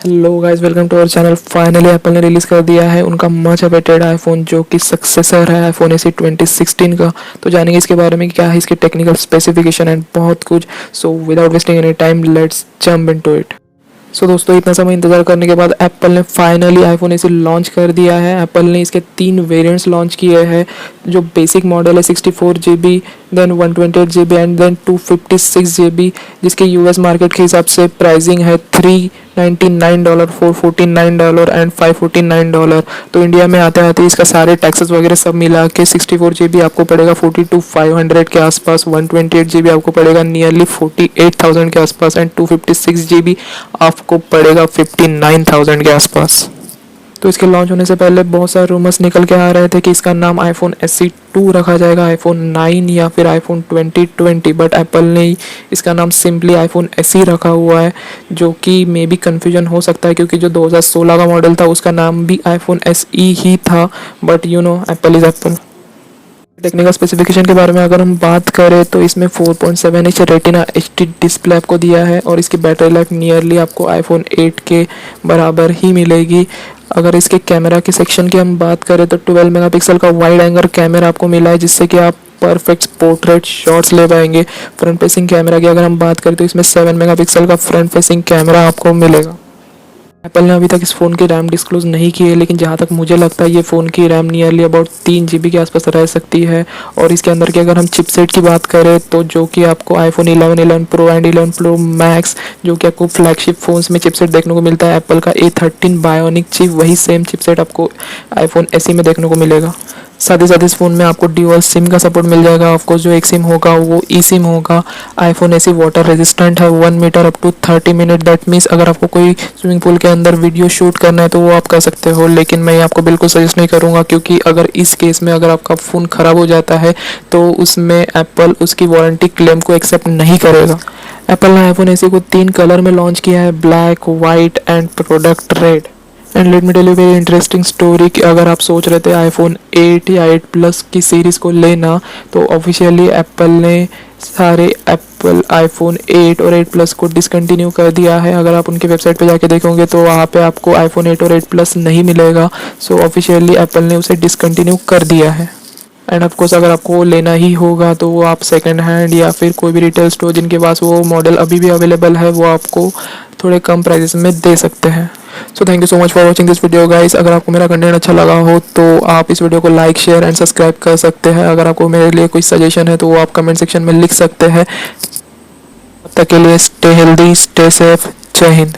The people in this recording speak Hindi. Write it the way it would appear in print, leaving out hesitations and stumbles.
Hello guys, welcome to our channel. Finally Apple ने रिलीज़ कर दिया है उनका मच अवेटेड आईफोन, जो कि सक्सेसर है आईफोन एसी 2016 का। तो जानेंगे इसके बारे में कि क्या है इसके टेक्निकल स्पेसिफिकेशन एंड बहुत कुछ। So without wasting any time, let's jump into it. So दोस्तों, इतना समय इंतजार करने के बाद एप्पल ने फाइनली आईफोन एसी लॉन्च कर दिया है। एप्पल ने इसके 3 वेरिएंट्स लॉन्च किए हैं। जो बेसिक मॉडल है 64 GB, then 128 GB and then 256 GB, जिसके यूएस मार्केट के हिसाब से प्राइसिंग है $399, $449 एंड $549। तो इंडिया में आते आते इसका सारे टैक्सेस वगैरह सब मिला के 64 GB आपको पड़ेगा 42,500 के आसपास, 128 GB आपको पड़ेगा नियरली 48,000 के आसपास एंड 256 GB आपको पड़ेगा 59,000 के आसपास। तो इसके लॉन्च होने से पहले बहुत सारे रूमर्स निकल के आ रहे थे कि इसका नाम आईफोन एसई 2 रखा जाएगा, आईफोन 9 या फिर आईफोन 2020, बट एप्पल ने इसका नाम सिंपली आईफोन एसई रखा हुआ है, जो कि मे बी कन्फ्यूजन हो सकता है क्योंकि जो 2016 का मॉडल था उसका नाम भी आईफोन एसई ही था। But you know, Apple is Apple. Technical specification के बारे में अगर हम बात करें तो इसमें 4.7 इंच रेटिना एचडी डिस्प्ले आपको दिया है और इसकी बैटरी लाइफ नियरली आपको आईफोन 8 के बराबर ही मिलेगी। अगर इसके कैमरा के सेक्शन की हम बात करें तो 12 मेगापिक्सल का वाइड एंगल कैमरा आपको मिला है, जिससे कि आप परफेक्ट पोर्ट्रेट शॉट्स ले पाएंगे। फ्रंट फेसिंग कैमरा की अगर हम बात करें तो इसमें 7 मेगापिक्सल का फ्रंट फेसिंग कैमरा आपको मिलेगा। एप्पल ने अभी तक इस फ़ोन की रैम डिस्क्लोज़ नहीं की है, लेकिन जहाँ तक मुझे लगता है ये फ़ोन की रैम नियरली अबाउट 3 GB के आसपास रह सकती है। और इसके अंदर की अगर हम चिपसेट की बात करें तो जो कि आपको iPhone 11, 11 pro and 11 pro max, जो कि आपको फ्लैगशिप फ़ोन्स में चिपसेट देखने को मिलता है, एप्पल का A13 बायोनिक चिप, वही सेम चिपसेट आपको आईफोन एसई में देखने को मिलेगा। साथ ही साथ इस फ़ोन में आपको ड्यूअल सिम का सपोर्ट मिल जाएगा। ऑफकोर्स जो एक सिम होगा वो ई सिम होगा। आईफोन ऐसी वाटर रेजिस्टेंट है 1 meter up to 30 minute. That means अगर आपको कोई स्विमिंग पूल के अंदर वीडियो शूट करना है तो वो आप कर सकते हो, लेकिन मैं आपको बिल्कुल सजेस्ट नहीं करूँगा, क्योंकि अगर इस केस में अगर आपका फ़ोन ख़राब हो जाता है तो उसमें एप्पल उसकी वारंटी क्लेम को एक्सेप्ट नहीं करेगा। एप्पल ने आईफोन ऐसी को 3 कलर में लॉन्च किया है, black, white and product red. And let me tell you very interesting story कि अगर आप सोच रहे थे आईफोन 8 या 8 प्लस की सीरीज़ को लेना, तो ऑफिशियली एप्पल ने सारे एप्पल आईफोन 8 और 8 प्लस को डिसकंटिन्यू कर दिया है। अगर आप उनके वेबसाइट पे जाके देखोगे तो वहाँ पे आपको आईफोन 8 और 8 प्लस नहीं मिलेगा। सो ऑफिशियली एप्पल ने उसे डिसकंटिन्यू कर दिया है। एंड ऑफकोर्स अगर आपको लेना ही होगा तो वो आप सेकंड हैंड या फिर कोई भी रिटेल स्टोर जिनके पास वो मॉडल अभी भी अवेलेबल है, वो आपको थोड़े कम प्राइसेस में दे सकते हैं। So thank you so much for watching this video guys. अगर आपको मेरा कंटेंट अच्छा लगा हो तो आप इस वीडियो को लाइक, शेयर एंड सब्सक्राइब कर सकते हैं। अगर आपको मेरे लिए कोई सजेशन है तो वो आप कमेंट सेक्शन में लिख सकते हैं। तब तक के लिए स्टे हेल्दी, स्टे सेफ, जय हिंद।